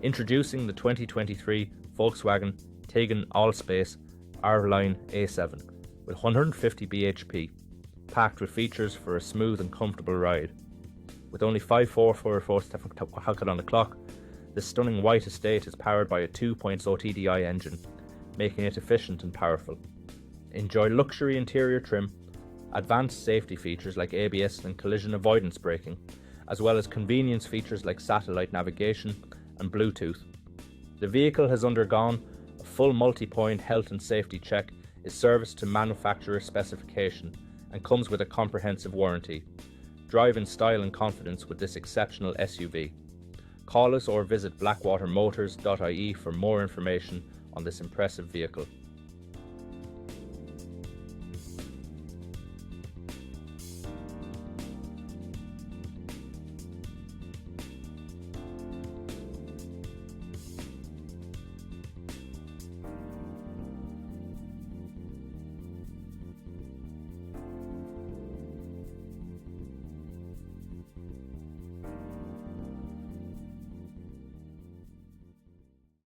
Introducing the 2023 Volkswagen TIGUAN ALLSPACE R-Line A7 with 150 bhp, packed with features for a smooth and comfortable ride. With only 5.444 on the clock, this stunning white estate is powered by a 2.0 TDI engine, making it efficient and powerful. Enjoy luxury interior trim, advanced safety features like ABS and collision avoidance braking, as well as convenience features like satellite navigation and Bluetooth. The vehicle has undergone a full multi-point health and safety check, is serviced to manufacturer specification, and comes with a comprehensive warranty. Drive in style and confidence with this exceptional SUV. Call us or visit blackwatermotors.ie for more information on this impressive vehicle.